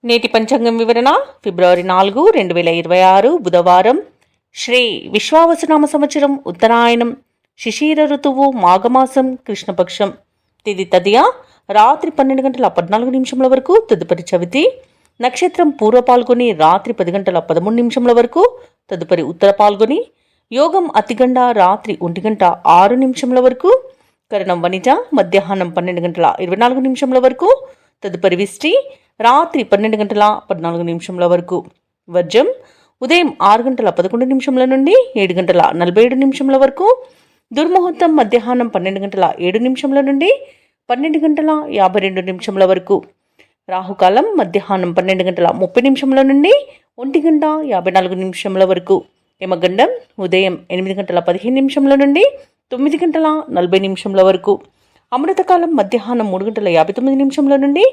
నేటి పంచాంగం వివరణ ఫిబ్రవరి 4, 2026 బుధవారం. శ్రీ విశ్వావసునామ సంవత్సరం ఉత్తరాయణం, శిశిర ఋతువు, మాఘమాసం, కృష్ణపక్షం. తిది తదియ రాత్రి 12:14 వరకు, తదుపరి చవితి. నక్షత్రం పూర్వ పాల్గొని రాత్రి 10:13 వరకు, తదుపరి ఉత్తర పాల్గొని. యోగం అతిగండ రాత్రి 1:06 వరకు, కరణం వనిజ మధ్యాహ్నం 12:24 వరకు, తదుపరి విష్టి రాత్రి 12:14 వరకు. వర్జం ఉదయం 6:11 నుండి 7:47 వరకు. దుర్ముహూర్తం మధ్యాహ్నం 12:07 నుండి 12:52 వరకు. రాహుకాలం మధ్యాహ్నం 12:30 నుండి 1:54 వరకు. యమగండం ఉదయం 8:15 నుండి 9:40 వరకు. అమృతకాలం మధ్యాహ్నం 3:59 నుండి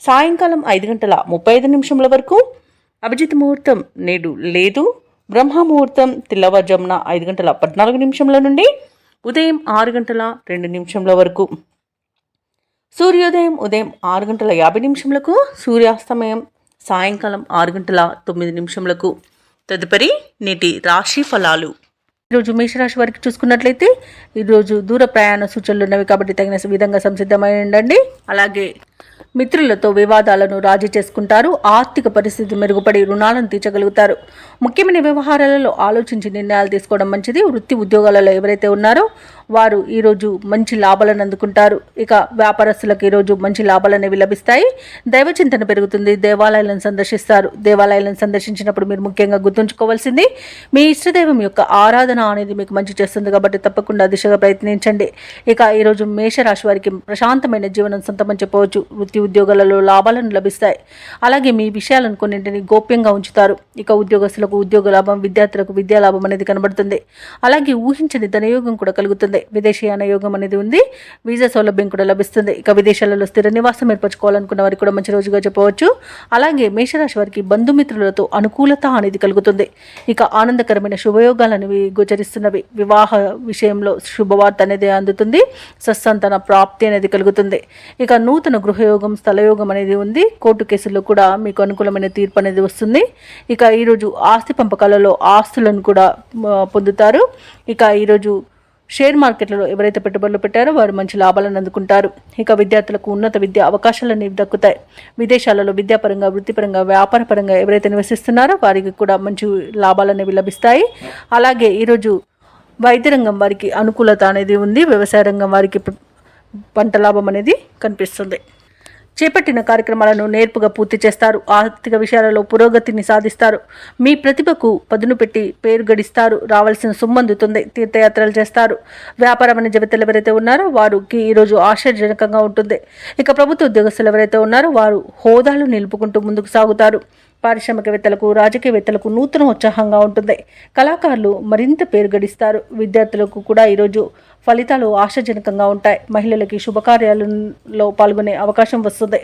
సాయంకాలం 5:35 వరకు. అభిజిత్ ముహూర్తం నేడు లేదు. బ్రహ్మముహూర్తం తెల్లవారుజామున 5:14 నుండి ఉదయం 6:02 వరకు. సూర్యోదయం ఉదయం 6:50 సూర్యాస్తమయం సాయంకాలం 6:09. తదుపరి నేటి రాశి ఫలాలు. ఈరోజు మేషరాశి వారికి చూసుకున్నట్లయితే ఈరోజు దూర ప్రయాణ సూచనలు ఉన్నవి కాబట్టి తగిన విధంగా సంసిద్ధమై ఉండండి. అలాగే మిత్రులతో వివాదాలను రాజీ చేసుకుంటారు. ఆర్థిక పరిస్థితి మెరుగుపడి రుణాలను తీర్చగలుగుతారు. ముఖ్యమైన వ్యవహారాలలో ఆలోచించి నిర్ణయాలు తీసుకోవడం మంచిది. వృత్తి ఉద్యోగాలలో ఎవరైతే ఉన్నారో వారు ఈరోజు మంచి లాభాలను అందుకుంటారు. ఇక వ్యాపారస్తులకు ఈరోజు మంచి లాభాలు అనేవి లభిస్తాయి. దైవచింతన పెరుగుతుంది. దేవాలయాలను సందర్శిస్తారు. దేవాలయాలను సందర్శించినప్పుడు మీరు ముఖ్యంగా గుర్తుంచుకోవాల్సింది మీ ఇష్టదైవం యొక్క ఆరాధన అనేది మీకు మంచి చేస్తుంది కాబట్టి తప్పకుండా దిశగా ప్రయత్నించండి. ఇక ఈరోజు మేషరాశి వారికి ప్రశాంతమైన జీవనం సొంతమని చెప్పవచ్చు. వృత్తి ఉద్యోగాలలో లాభాలను లభిస్తాయి. అలాగే మీ విషయాలను కొన్నింటిని గోప్యంగా ఉంచుతారు. ఇక ఉద్యోగస్తులకు ఉద్యోగ లాభం, విద్యార్థులకు విద్యా లాభం అనేది కనబడుతుంది. అలాగే ఊహించని ధనయోగం కూడా కలుగుతుంది. విదేశీయాన యోగం అనేది ఉంది. వీసా సౌలభ్యం కూడా లభిస్తుంది. ఇక విదేశాలలో స్థిర నివాసం ఏర్పరచుకోవాలనుకున్న వారికి కూడా మంచి రోజుగా చెప్పవచ్చు. అలాగే మేషరాశి వారికి బంధుమిత్రులతో అనుకూలత అనేది కలుగుతుంది. ఇక ఆనందకరమైన శుభయోగాలు అనేవి గోచరిస్తున్నవి. వివాహ విషయంలో శుభవార్త అనేది అందుతుంది. సత్సంతాన ప్రాప్తి అనేది కలుగుతుంది. ఇక నూతన గృహయోగం, స్థలయోగం అనేది ఉంది. కోర్టు కేసుల్లో కూడా మీకు అనుకూలమైన తీర్పు అనేది వస్తుంది. ఇక ఈరోజు ఆస్తి పంపకాలలో ఆస్తులను కూడా పొందుతారు. ఇక ఈరోజు షేర్ మార్కెట్లలో ఎవరైతే పెట్టుబడులు పెట్టారో వారు మంచి లాభాలను అందుకుంటారు. ఇక విద్యార్థులకు ఉన్నత విద్యా అవకాశాలు అనేవి దక్కుతాయి. విదేశాలలో విద్యాపరంగా, వృత్తిపరంగా, వ్యాపారపరంగా ఎవరైతే నివసిస్తున్నారో వారికి కూడా మంచి లాభాలు అనేవి లభిస్తాయి. అలాగే ఈరోజు వైద్య రంగం వారికి అనుకూలత అనేది ఉంది. వ్యవసాయ రంగం వారికి పంట లాభం అనేది కనిపిస్తుంది. చేపట్టిన కార్యక్రమాలను నేర్పుగా పూర్తి చేస్తారు. ఆర్థిక విషయాలలో పురోగతిని సాధిస్తారు. మీ ప్రతిభకు పదును పెట్టి పేరు గడిస్తారు. రావాల్సిన సొమ్ము అందుతుంది. తీర్థయాత్రలు చేస్తారు. వ్యాపార వాణిజ్య వేత్తలు ఎవరైతే ఉన్నారో వారికి ఈరోజు ఆశ్చర్యజనకంగా ఉంటుంది. ఇక ప్రభుత్వ ఉద్యోగస్తులు ఎవరైతే ఉన్నారో వారు హోదాలు నిలుపుకుంటూ ముందుకు సాగుతారు. పారిశ్రామికవేత్తలకు, రాజకీయవేత్తలకు నూతన ఉత్సాహంగా ఉంటుంది. కళాకారులు మరింత పేరు గడిస్తారు. విద్యార్థులకు కూడా ఈరోజు ఫలితాలు ఆశాజనకంగా ఉంటాయి. మహిళలకి శుభకార్యాలలో పాల్గొనే అవకాశం వస్తుంది.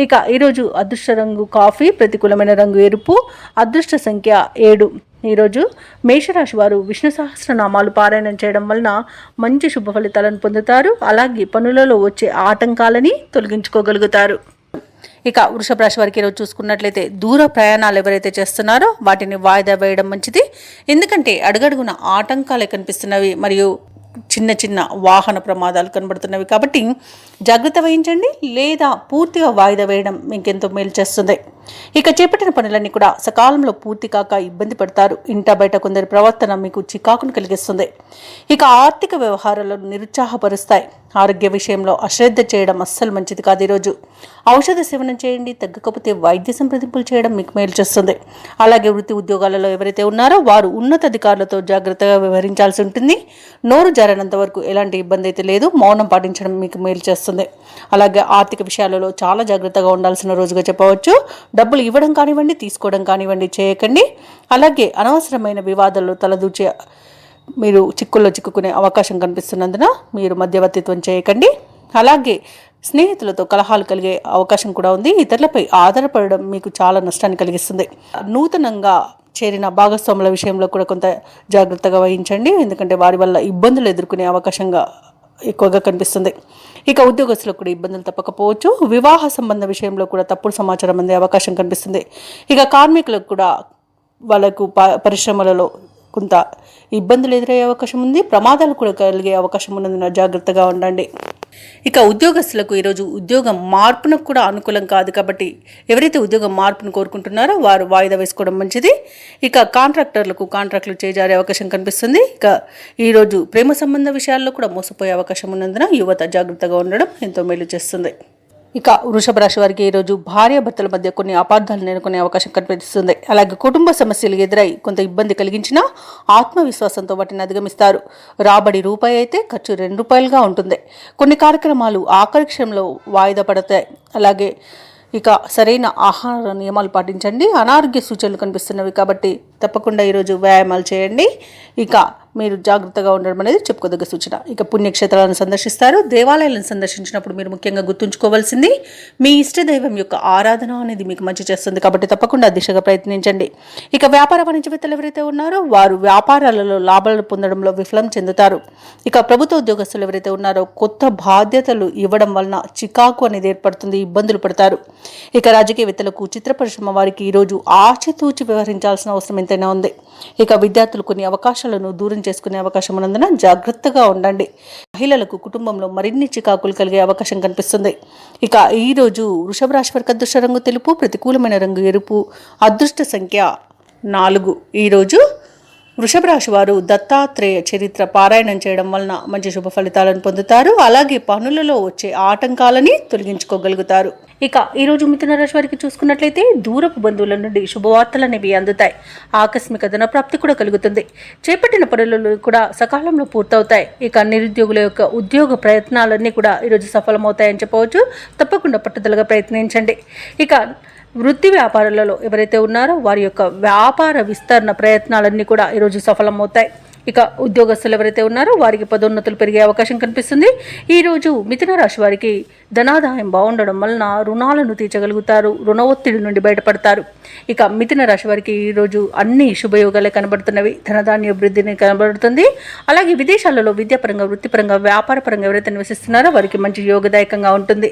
ఇక ఈరోజు అదృష్ట రంగు కాఫీ, ప్రతికూలమైన రంగు ఎరుపు, అదృష్ట సంఖ్య 7. ఈరోజు మేషరాశి వారు విష్ణు సహస్రనామాలు పారాయణం చేయడం వలన మంచి శుభ ఫలితాలను పొందుతారు. అలాగే పనులలో వచ్చే ఆటంకాలని తొలగించుకోగలుగుతారు. ఇక వృషభ రాశి వారికి ఈరోజు చూసుకున్నట్లయితే దూర ప్రయాణాలు ఎవరైతే చేస్తున్నారో వాటిని వాయిదా వేయడం మంచిది. ఎందుకంటే అడుగడుగున ఆటంకాలే కనిపిస్తున్నవి మరియు చిన్న చిన్న వాహన ప్రమాదాలు కనబడుతున్నవి కాబట్టి జాగ్రత్త వహించండి. లేదా పూర్తిగా వాయిదా వేయడం మీకెంతో మేలు చేస్తుంది. ఇక చేపట్టిన పనులన్నీ కూడా సకాలంలో పూర్తి కాక ఇబ్బంది పడతారు. ఇంట బయట కొందరి ప్రవర్తన మీకు చికాకును కలిగిస్తుంది. ఇక ఆర్థిక వ్యవహారాలను నిరుత్సాహపరుస్తాయి. ఆరోగ్య విషయంలో అశ్రద్ధ చేయడం అస్సలు మంచిది కాదు. ఈరోజు ఔషధ సేవనం చేయండి. తగ్గకపోతే వైద్య సంప్రదింపులు చేయడం మీకు మేలు చేస్తుంది. అలాగే వృత్తి ఉద్యోగాలలో ఎవరైతే ఉన్నారో వారు ఉన్నతాధికారులతో జాగ్రత్తగా వ్యవహరించాల్సి ఉంటుంది. నోరు జారినంత వరకు ఎలాంటి ఇబ్బంది అయితే లేదు. మౌనం పాటించడం మీకు మేలు చేస్తుంది. అలాగే ఆర్థిక విషయాలలో చాలా జాగ్రత్తగా ఉండాల్సిన రోజుగా చెప్పవచ్చు. డబ్బులు ఇవ్వడం కానివ్వండి, తీసుకోవడం కానివ్వండి చేయకండి. అలాగే అనవసరమైన వివాదాల్లో తలదూచే మీరు చిక్కుల్లో చిక్కుకునే అవకాశం కనిపిస్తున్నందున మీరు మధ్యవర్తిత్వం చేయకండి. అలాగే స్నేహితులతో కలహాలు కలిగే అవకాశం కూడా ఉంది. ఇతరులపై ఆధారపడడం మీకు చాలా నష్టాన్ని కలిగిస్తుంది. నూతనంగా చేరిన భాగస్వాముల విషయంలో కూడా కొంత జాగ్రత్తగా వహించండి. ఎందుకంటే వారి వల్ల ఇబ్బందులు ఎదుర్కొనే అవకాశంగా ఎక్కువగా కనిపిస్తుంది. ఇక ఉద్యోగస్తులకు కూడా ఇబ్బందులు తప్పకపోవచ్చు. వివాహ సంబంధ విషయంలో కూడా తప్పుడు సమాచారం అందే అవకాశం కనిపిస్తుంది. ఇక కార్మికులకు కూడా వాళ్ళకు పరిశ్రమలలో కొంత ఇబ్బందులు ఎదురయ్యే అవకాశం ఉంది. ప్రమాదాలు కూడా కలిగే అవకాశం ఉన్నందున జాగ్రత్తగా ఉండండి. ఇక ఉద్యోగస్తులకు ఈరోజు ఉద్యోగం మార్పునకు కూడా అనుకూలం కాదు కాబట్టి ఎవరైతే ఉద్యోగం మార్పును కోరుకుంటున్నారో వారు వాయిదా వేసుకోవడం మంచిది. ఇక కాంట్రాక్టులు చేజారే అవకాశం కనిపిస్తుంది. ఇక ఈరోజు ప్రేమ సంబంధ విషయాల్లో కూడా మోసపోయే అవకాశం ఉన్నందున యువత జాగ్రత్తగా ఉండడం ఎంతో మేలు చేస్తుంది. ఇక వృషభ రాశి వారికి ఈరోజు భార్యాభర్తల మధ్య కొన్ని అపార్థాలు నెలకొనే అవకాశం కనిపిస్తుంది. అలాగే కుటుంబ సమస్యలు ఎదురై కొంత ఇబ్బంది కలిగించినా ఆత్మవిశ్వాసంతో వాటిని అధిగమిస్తారు. రాబడి రూపాయి అయితే ఖర్చు ₹2గా ఉంటుంది. కొన్ని కార్యక్రమాలు ఆఖరి క్షణంలో వాయిదా పడతాయి. అలాగే ఇక సరైన ఆహార నియమాలు పాటించండి. అనారోగ్య సూచనలు కనిపిస్తున్నవి కాబట్టి తప్పకుండా ఈరోజు వ్యాయామాలు చేయండి. ఇక మీరు జాగ్రత్తగా ఉండడం అనేది చెప్పుకోదగ్గ సూచన. ఇక పుణ్యక్షేత్రాలను సందర్శిస్తారు. దేవాలయాలను సందర్శించినప్పుడు మీరు ముఖ్యంగా గుర్తుంచుకోవాల్సింది మీ ఇష్టదైవం యొక్క ఆరాధన అనేది మీకు మంచి చేస్తుంది కాబట్టి తప్పకుండా దిశగా ప్రయత్నించండి. ఇక వ్యాపార వాణిజ్యవేత్తలు ఎవరైతే ఉన్నారో వారు వ్యాపారాలలో లాభాలు పొందడంలో విఫలం చెందుతారు. ఇక ప్రభుత్వ ఉద్యోగస్తులు ఎవరైతే ఉన్నారో కొత్త బాధ్యతలు ఇవ్వడం వలన చికాకు అనేది ఏర్పడుతుంది, ఇబ్బందులు పడతారు. ఇక రాజకీయవేత్తలకు, చిత్ర పరిశ్రమ వారికి ఈరోజు ఆచితూచి వ్యవహరించాల్సిన అవసరం ఎంతైనా ఉంది. ఇక విద్యార్థులు కొన్ని అవకాశాలను దూరం చేసుకునే అవకాశం ఉన్నందున జాగ్రత్తగా ఉండండి. మహిళలకు కుటుంబంలో మరిన్ని చికాకులు కలిగే అవకాశం కనిపిస్తుంది. ఇక ఈరోజు వృషభ రాశి వారికి అదృష్ట రంగు తెలుపు, ప్రతికూలమైన రంగు ఎరుపు, అదృష్ట సంఖ్య 4. ఈరోజు వృషభ రాశి వారు దత్తాత్రేయ చరిత్ర పారాయణం చేయడం వలన మంచి శుభ ఫలితాలను పొందుతారు. అలాగే పనులలో వచ్చే ఆటంకాలని తొలగించుకోగలుగుతారు. ఇక ఈరోజు మిథున రాశి వారికి చూసుకున్నట్లయితే దూరపు బంధువుల నుండి శుభవార్తలు అనేవి అందుతాయి. ఆకస్మిక ధన ప్రాప్తి కూడా కలుగుతుంది. చేపట్టిన పనులు కూడా సకాలంలో పూర్తవుతాయి. ఇక నిరుద్యోగుల యొక్క ఉద్యోగ ప్రయత్నాలన్నీ కూడా ఈరోజు సఫలమవుతాయని చెప్పవచ్చు. తప్పకుండా పట్టుదలగా ప్రయత్నించండి. ఇక వృత్తి వ్యాపారాలలో ఎవరైతే ఉన్నారో వారి యొక్క వ్యాపార విస్తరణ ప్రయత్నాలన్నీ కూడా ఈరోజు సఫలమవుతాయి. ఇక ఉద్యోగస్తులు ఎవరైతే ఉన్నారో వారికి పదోన్నతులు పెరిగే అవకాశం కనిపిస్తుంది. ఈరోజు మిథున రాశి వారికి ధనాదాయం బాగుండడం వలన రుణాలను తీర్చగలుగుతారు, రుణ ఒత్తిడి నుండి బయటపడతారు. ఇక మిథున రాశి వారికి ఈరోజు అన్ని శుభయోగాలే కనబడుతున్నవి. ధనధాన్య వృద్ధిని కనబడుతుంది. అలాగే విదేశాలలో విద్యాపరంగా, వృత్తిపరంగా, వ్యాపారపరంగా ఎవరైతే నివసిస్తున్నారో వారికి మంచి యోగదాయకంగా ఉంటుంది.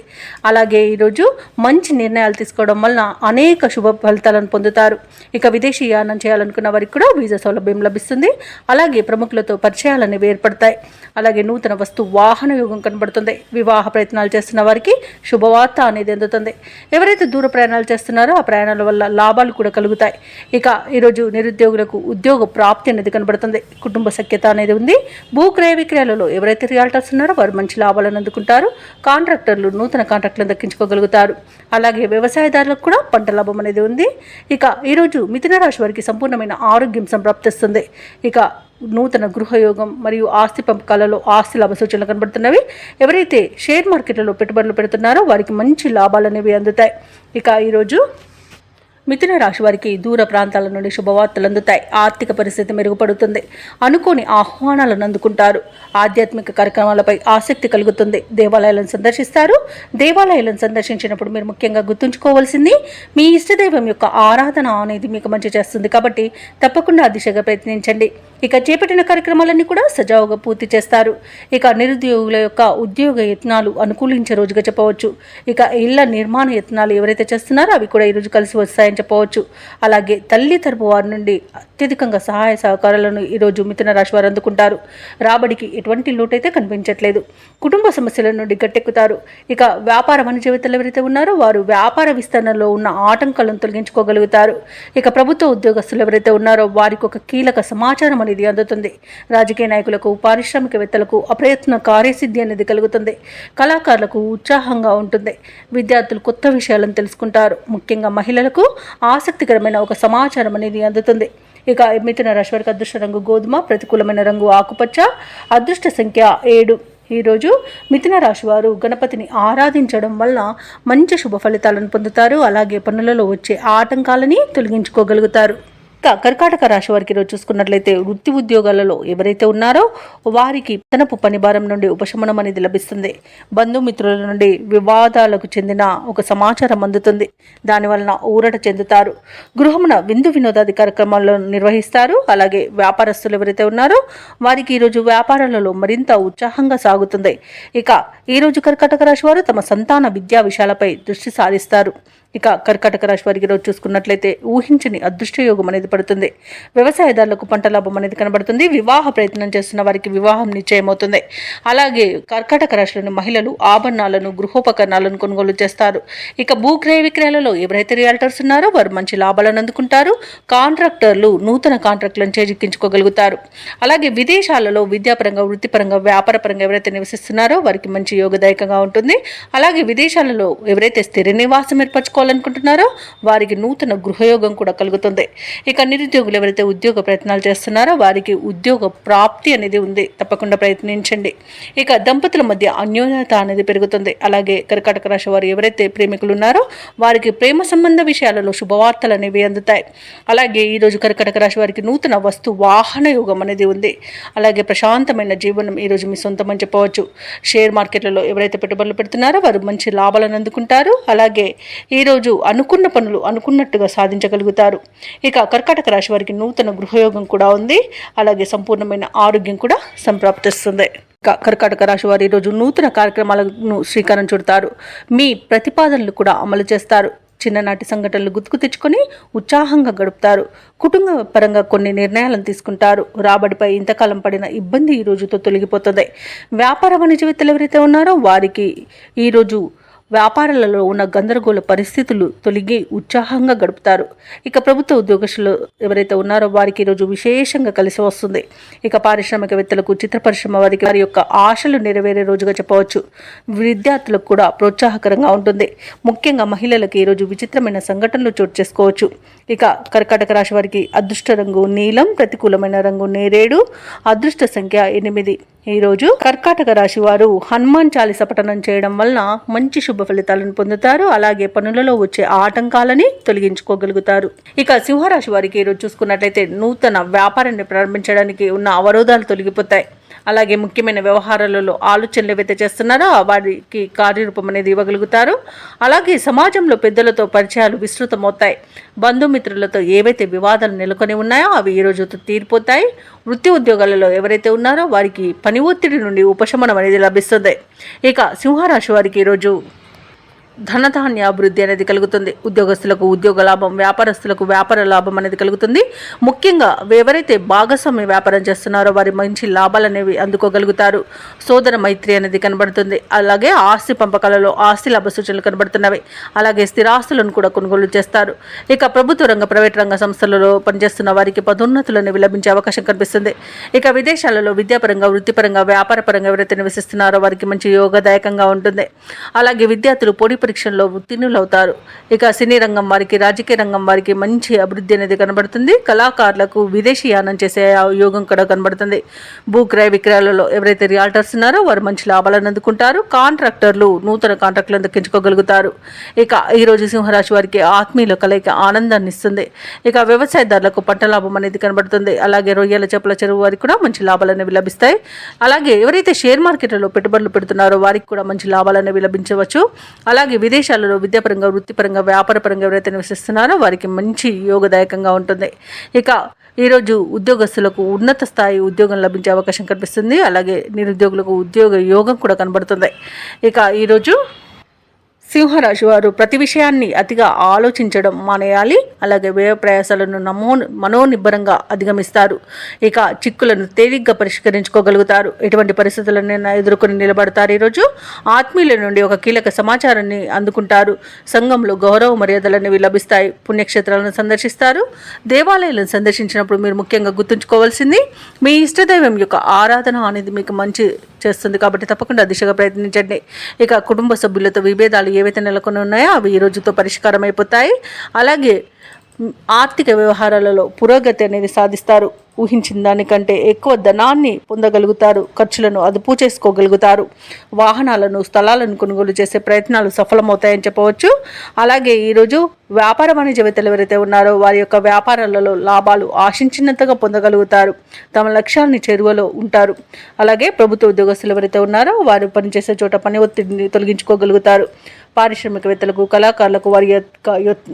అలాగే ఈరోజు మంచి నిర్ణయాలు తీసుకోవడం వలన అనేక శుభ ఫలితాలను పొందుతారు. ఇక విదేశీ యానం చేయాలనుకున్న వారికి కూడా వీసా సౌలభ్యం లభిస్తుంది. అలాగే ప్రముఖులతో పరిచయాలు అనేవి ఏర్పడతాయి. అలాగే నూతన వస్తు వాహన యోగం కనబడుతుంది. వివాహ ప్రయత్నాలు చేస్తున్న వారికి శుభవార్త అనేది అందుతుంది. ఎవరైతే దూర ప్రయాణాలు చేస్తున్నారో ఆ ప్రయాణాల వల్ల లాభాలు కూడా కలుగుతాయి. ఇక ఈరోజు నిరుద్యోగులకు ఉద్యోగ ప్రాప్తి అనేది కనబడుతుంది. కుటుంబ సఖ్యత అనేది ఉంది. భూ క్రయ విక్రయాలలో ఎవరైతే రియాల్టర్స్ ఉన్నారో వారు మంచి లాభాలను అందుకుంటారు. కాంట్రాక్టర్లు నూతన కాంట్రాక్టులను దక్కించుకోగలుగుతారు. అలాగే వ్యవసాయదారులకు కూడా పంట లాభం అనేది ఉంది. ఇక ఈరోజు మిథున రాశి వారికి సంపూర్ణమైన ఆరోగ్యం సంప్రాప్తిస్తుంది. ఇక నూతన గృహయోగం మరియు ఆస్తి పంపకాలలో ఆస్తి లాభ సూచనలు కనబడుతున్నవి. ఎవరైతే షేర్ మార్కెట్లలో పెట్టుబడులు పెడుతున్నారో వారికి మంచి లాభాలు అనేవి అందుతాయి. ఇక ఈరోజు మిథున రాశి వారికి దూర ప్రాంతాల నుండి శుభవార్తలు అందుతాయి. ఆర్థిక పరిస్థితి మెరుగుపడుతుంది. అనుకోని ఆహ్వానాలను అందుకుంటారు. ఆధ్యాత్మిక కార్యక్రమాలపై ఆసక్తి కలుగుతుంది. దేవాలయాలను సందర్శిస్తారు. దేవాలయాలను సందర్శించినప్పుడు మీరు ముఖ్యంగా గుర్తుంచుకోవాల్సింది మీ ఇష్టదైవం యొక్క ఆరాధన అనేది మీకు మంచి చేస్తుంది కాబట్టి తప్పకుండా ఆ దిశగా ప్రయత్నించండి. ఇక చేపట్టిన కార్యక్రమాలన్నీ కూడా సజావుగా పూర్తి చేస్తారు. ఇక నిరుద్యోగుల యొక్క ఉద్యోగ యత్నాలు అనుకూలించే రోజుగా చెప్పవచ్చు. ఇక ఇళ్ల నిర్మాణ యత్నాలు ఎవరైతే చేస్తున్నారో అవి కూడా ఈరోజు కలిసి వస్తాయని చెప్పవచ్చు. అలాగే తల్లి తరపు వారి నుండి అత్యధికంగా సహాయ సహకారాలను ఈరోజు మిథున రాశి వారు అందుకుంటారు. రాబడికి ఎటువంటి లోటైతే కనిపించట్లేదు. కుటుంబ సమస్యల నుండి గట్టెక్కుతారు. ఇక వ్యాపార వాణిజ్యవేత్తలు ఎవరైతే ఉన్నారో వారు వ్యాపార విస్తరణలో ఉన్న ఆటంకాలను తొలగించుకోగలుగుతారు. ఇక ప్రభుత్వ ఉద్యోగస్తులు ఎవరైతే ఉన్నారో వారికి ఒక కీలక సమాచారం అనేది అందుతుంది. రాజకీయ నాయకులకు, పారిశ్రామికవేత్తలకు అప్రయత్న కార్యసిద్ధి అనేది కలుగుతుంది. కళాకారులకు ఉత్సాహంగా ఉంటుంది. విద్యార్థులు కొత్త విషయాలను తెలుసుకుంటారు. ముఖ్యంగా మహిళలకు ఆసక్తికరమైన ఒక సమాచారం అనేది అందుతుంది. ఇక మిథున రాశి వారికి అదృష్ట రంగు గోధుమ, ప్రతికూలమైన రంగు ఆకుపచ్చ, అదృష్ట సంఖ్య 7. ఈరోజు మిథున రాశి వారు గణపతిని ఆరాధించడం వల్ల మంచి శుభ ఫలితాలను పొందుతారు. అలాగే పనులలో వచ్చే ఆటంకాలని తొలగించుకోగలుగుతారు. ఇక కర్కాటక రాశి వారికి ఈరోజు చూసుకున్నట్లయితే వృత్తి ఉద్యోగాలలో ఎవరైతే ఉన్నారో వారికి తనపు పనిభారం నుండి ఉపశమనం అనేది లభిస్తుంది. బంధుమిత్రుల నుండి వివాదాలకు చెందిన ఒక సమాచారం అందుతుంది. దానివలన ఊరట చెందుతారు. గృహమున విందు వినోదాది కార్యక్రమాలను నిర్వహిస్తారు. అలాగే వ్యాపారస్తులు ఎవరైతే ఉన్నారో వారికి ఈరోజు వ్యాపారాలలో మరింత ఉత్సాహంగా సాగుతుంది. ఇక ఈరోజు కర్కాటక రాశి వారు తమ సంతాన విద్యా విషయాలపై దృష్టి సారిస్తారు. ఇక కర్కాటక రాశి వారికి ఈరోజు చూసుకున్నట్లయితే ఊహించని అదృష్ట యోగం అనేది పడుతుంది. వ్యవసాయదారులకు పంట లాభం అనేది కనబడుతుంది. వివాహ ప్రయత్నం చేస్తున్న వారికి వివాహం నిశ్చయమవుతుంది. అలాగే కర్కాటక రాశిలోని మహిళలు ఆభరణాలను గృహోపకరణాలను కొనుగోలు చేస్తారు. ఇక భూక్రయ విక్రయాలలో ఎవరైతే రియల్టర్స్ ఉన్నారో వారు మంచి లాభాలను అందుకుంటారు. కాంట్రాక్టర్లు నూతన కాంట్రాక్టులను చేజిక్కించుకోగలుగుతారు. అలాగే విదేశాలలో విద్యాపరంగా వృత్తిపరంగా వ్యాపారపరంగా ఎవరైతే నివసిస్తున్నారో వారికి మంచి యోగదాయకంగా ఉంటుంది. అలాగే విదేశాలలో ఎవరైతే స్థిర నివాసం ఏర్పరచుకోవాలనుకుంటున్నారో వారికి నూతన గృహయోగం కూడా కలుగుతుంది. ఇక నిరుద్యోగులు ఎవరైతే ఉద్యోగ ప్రయత్నాలు చేస్తున్నారో వారికి ఉద్యోగ ప్రాప్తి అనేది ఉంది. తప్పకుండా ప్రయత్నించండి. ఇక దంపతుల మధ్య అన్యోన్యత అనేది పెరుగుతుంది. అలాగే కర్కాటక రాశి వారు ఎవరైతే ప్రేమికులు ఉన్నారో వారికి ప్రేమ సంబంధ విషయాలలో శుభవార్తలు అనేవి అందుతాయి. అలాగే ఈరోజు కర్కాటక రాశి వారికి నూతన వస్తు వాహన యోగం అనేది ఉంది. అలాగే ప్రశాంతమైన జీవనం ఈరోజు మీ సొంతం చెప్పవచ్చు. షేర్ మార్కెట్లలో ఎవరైతే పెట్టుబడులు పెడుతున్నారో వారు మంచి లాభాలను అందుకుంటారు. అలాగే ఈరోజు అనుకున్న పనులు అనుకున్నట్టుగా సాధించగలుగుతారు. ఇక కర్కాటక రాశి వారికి నూతన గృహయోగం కూడా ఉంది. అలాగే సంపూర్ణమైన ఆరోగ్యం కూడా సంప్రాప్తిస్తుంది. కర్కాటక రాశి వారు ఈరోజు నూతన కార్యక్రమాలను శ్రీకారం చుడతారు. మీ ప్రతిపాదనలు కూడా అమలు చేస్తారు. చిన్ననాటి సంఘటనలు గుర్తుకు తెచ్చుకొని ఉత్సాహంగా గడుపుతారు. కుటుంబ పరంగా కొన్ని నిర్ణయాలను తీసుకుంటారు. రాబడిపై ఇంతకాలం పడిన ఇబ్బంది ఈ రోజుతో తొలగిపోతుంది. వ్యాపార వాణిజ్యవేత్తలు ఎవరైతే ఉన్నారో వారికి ఈరోజు వ్యాపారాలలో ఉన్న గందరగోళ పరిస్థితులు తొలగి ఉత్సాహంగా గడుపుతారు. ఇక ప్రభుత్వ ఉద్యోగస్తులు ఎవరైతే ఉన్నారో వారికి ఈరోజు విశేషంగా కలిసి వస్తుంది. ఇక పారిశ్రామికవేత్తలకు చిత్ర పరిశ్రమ వారికి వారి యొక్క ఆశలు నెరవేరే రోజుగా చెప్పవచ్చు. విద్యార్థులకు కూడా ప్రోత్సాహకరంగా ఉంటుంది. ముఖ్యంగా మహిళలకు ఈరోజు విచిత్రమైన సంఘటనలు చోటు చేసుకోవచ్చు. ఇక కర్కాటక రాశి వారికి అదృష్ట రంగు నీలం, ప్రతికూలమైన రంగు నేరేడు, అదృష్ట సంఖ్య 8. ఈరోజు కర్కాటక రాశి వారు హనుమాన్ చాలీస పఠనం చేయడం వలన మంచి శుభ ఫలితాలను పొందుతారు. అలాగే పనులలో వచ్చే ఆటంకాలని తొలగించుకోగలుగుతారు. ఇక సింహరాశి వారికి ఈరోజు చూసుకున్నట్లయితే నూతన వ్యాపారాన్ని ప్రారంభించడానికి ఉన్న అవరోధాలు తొలగిపోతాయి. అలాగే ముఖ్యమైన వ్యవహారాలలో ఆలోచనలు ఏవైతే చేస్తున్నారో వారికి కార్యరూపం అనేది ఇవ్వగలుగుతారు. అలాగే సమాజంలో పెద్దలతో పరిచయాలు విస్తృతమవుతాయి. బంధుమిత్రులతో ఏవైతే వివాదాలు నెలకొని ఉన్నాయో అవి ఈ రోజుతో తీరిపోతాయి. వృత్తి ఉద్యోగాలలో ఎవరైతే ఉన్నారో వారికి పని ఒత్తిడి నుండి ఉపశమనం అనేది లభిస్తుంది. ఇక సింహరాశి వారికి ఈరోజు ధనధాన్య అభివృద్ధి అనేది కలుగుతుంది. ఉద్యోగస్తులకు ఉద్యోగ లాభం, వ్యాపారస్తులకు వ్యాపార లాభం అనేది కలుగుతుంది. ముఖ్యంగా ఎవరైతే భాగస్వామ్య వ్యాపారం చేస్తున్నారో వారి మంచి లాభాలు అనేవి అందుకోగలుగుతారు. సోదర మైత్రి అనేది కనబడుతుంది. అలాగే ఆస్తి పంపకాలలో ఆస్తి లాభ సూచనలు కనబడుతున్నవి. అలాగే స్థిరాస్తులను కూడా కొనుగోలు చేస్తారు. ఇక ప్రభుత్వ రంగ ప్రైవేట్ రంగ సంస్థలలో పనిచేస్తున్న వారికి పదోన్నతులు అనేవి లభించే అవకాశం కనిపిస్తుంది. ఇక విదేశాలలో విద్యాపరంగా వృత్తిపరంగా వ్యాపారపరంగా ఎవరైతే నివసిస్తున్నారో వారికి మంచి యోగదాయకంగా ఉంటుంది. అలాగే విద్యార్థులు పోటీ పరీక్షల్లో ఉత్తీర్ణులవుతారు. ఇక సినీ రంగం వారికి రాజకీయ రంగం వారికి మంచి అభివృద్ధి అనేది కనబడుతుంది. కళాకారులకు విదేశీ యానం చేసే యోగం కూడా కనబడుతుంది. భూక్రయ విక్రయాలలో ఎవరైతే రియాల్టర్స్ ఉన్నారో వారు మంచి లాభాలను అందుకుంటారు. కాంట్రాక్టర్లు నూతన కాంట్రాక్టులను దక్కించుకోగలుగుతారు. ఇక ఈరోజు సింహరాశి వారికి ఆత్మీయుల కలయిక ఆనందాన్ని ఇస్తుంది. ఇక వ్యవసాయదారులకు పంట లాభం అనేది కనబడుతుంది. అలాగే రొయ్యల చేపల చెరువు వారికి కూడా మంచి లాభాలు అనేవి లభిస్తాయి. అలాగే ఎవరైతే షేర్ మార్కెట్లలో పెట్టుబడులు పెడుతున్నారో వారికి కూడా మంచి లాభాలు అనేవి లభించవచ్చు. అలాగే విదేశాలలో విద్యాపరంగా వృత్తిపరంగా వ్యాపారపరంగా ఎవరైతే నివసిస్తున్నారో వారికి మంచి యోగదాయకంగా ఉంటుంది. ఇక ఈరోజు ఉద్యోగస్తులకు ఉన్నత స్థాయి ఉద్యోగం లభించే అవకాశం కనిపిస్తుంది. అలాగే నిరుద్యోగులకు ఉద్యోగ యోగం కూడా కనబడుతుంది. ఇక ఈరోజు సింహరాశి వారు ప్రతి విషయాన్ని అతిగా ఆలోచించడం మానేయాలి. అలాగే వ్యయ ప్రయాసాలను మనోనిబ్బరంగా అధిగమిస్తారు. ఇక చిక్కులను తేలిగ్గా పరిష్కరించుకోగలుగుతారు. ఎటువంటి పరిస్థితులను ఎదుర్కొని నిలబడతారు. ఈరోజు ఆత్మీయుల నుండి ఒక కీలక సమాచారాన్ని అందుకుంటారు. సంఘంలో గౌరవ మర్యాదలనేవి లభిస్తాయి. పుణ్యక్షేత్రాలను సందర్శిస్తారు. దేవాలయాలను సందర్శించినప్పుడు మీరు ముఖ్యంగా గుర్తుంచుకోవాల్సింది మీ ఇష్టదైవం యొక్క ఆరాధన అనేది మీకు మంచి చేస్తుంది. కాబట్టి తప్పకుండా దిశగా ప్రయత్నించండి. ఇక కుటుంబ సభ్యులతో విభేదాలు ఏవైతే నెలకొని ఉన్నాయో అవి ఈ రోజుతో పరిష్కారం అయిపోతాయి. అలాగే ఆర్థిక వ్యవహారాలలో పురోగతి అనేది సాధిస్తారు. ఊహించిన దానికంటే ఎక్కువ ధనాన్ని పొందగలుగుతారు. ఖర్చులను అదుపు చేసుకోగలుగుతారు. వాహనాలను, స్థలాలను కొనుగోలు చేసే ప్రయత్నాలు సఫలమవుతాయని చెప్పవచ్చు. అలాగే ఈరోజు వ్యాపార వాణిజ్యవేత్తలు ఎవరైతే ఉన్నారో వారి యొక్క వ్యాపారాలలో లాభాలు ఆశించినంతగా పొందగలుగుతారు. తమ లక్ష్యాన్ని చేరువలో ఉంటారు. అలాగే ప్రభుత్వ ఉద్యోగస్తులు ఎవరైతే ఉన్నారో వారు పనిచేసే చోట పని ఒత్తిడిని తొలగించుకోగలుగుతారు. పారిశ్రామికవేత్తలకు, కళాకారులకు వారి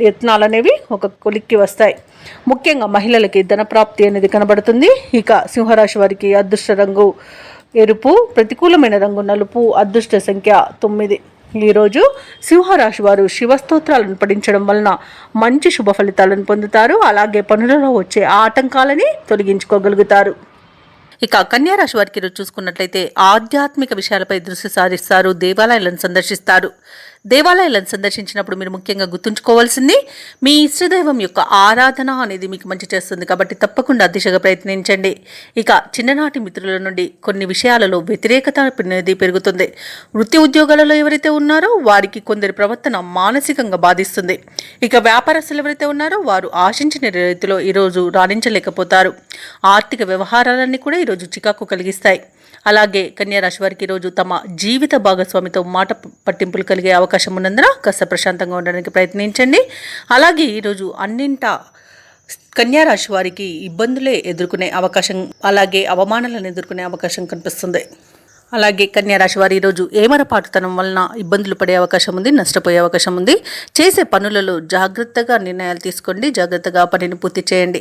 యత్నాలు అనేవి ఒక కొలిక్కి వస్తాయి. ముఖ్యంగా మహిళలకి ధనప్రాప్తి అనేది కనబడుతుంది. ఇక సింహరాశి వారికి అదృష్ట రంగు ఎరుపు, ప్రతికూలమైన రంగు నలుపు, అదృష్ట సంఖ్య 9. ఈరోజు సింహరాశి వారు శివస్తోత్రాలను పఠించడం వలన మంచి శుభ ఫలితాలను పొందుతారు. అలాగే పనులలో వచ్చే ఆటంకాలని తొలగించుకోగలుగుతారు. ఇక కన్యారాశి వారికి ఈరోజు చూసుకున్నట్లయితే ఆధ్యాత్మిక విషయాలపై దృష్టి సారిస్తారు. దేవాలయాలను సందర్శిస్తారు. దేవాలయాలను సందర్శించినప్పుడు మీరు ముఖ్యంగా గుర్తుంచుకోవాల్సింది మీ ఇష్టదైవం యొక్క ఆరాధన అనేది మీకు మంచి చేస్తుంది. కాబట్టి తప్పకుండా దిశగా ప్రయత్నించండి. ఇక చిన్ననాటి మిత్రుల నుండి కొన్ని విషయాలలో వ్యతిరేకత అనేది పెరుగుతుంది. వృత్తి ఉద్యోగాలలో ఎవరైతే ఉన్నారో వారికి కొందరి ప్రవర్తన మానసికంగా బాధిస్తుంది. ఇక వ్యాపారస్తులు ఎవరైతే ఉన్నారో వారు ఆశించిన రీతిలో ఈరోజు రాణించలేకపోతారు. ఆర్థిక వ్యవహారాలన్నీ కూడా ఈరోజు చికాకు కలిగిస్తాయి. అలాగే కన్యారాశి వారికి ఈరోజు తమ జీవిత భాగస్వామితో మాట పట్టింపులు కలిగే అవకాశం ఉన్నందున కాస్త ప్రశాంతంగా ఉండడానికి ప్రయత్నించండి. అలాగే ఈరోజు అన్నింటా కన్యారాశి వారికి ఇబ్బందులే ఎదుర్కొనే అవకాశం, అలాగే అవమానాలను ఎదుర్కొనే అవకాశం కనిపిస్తుంది. అలాగే కన్యారాశి వారు ఈరోజు ఏమరపాటుతనం వలన ఇబ్బందులు పడే అవకాశం ఉంది, నష్టపోయే అవకాశం ఉంది. చేసే పనులలో జాగ్రత్తగా నిర్ణయాలు తీసుకోండి. జాగ్రత్తగా పనిని పూర్తి చేయండి.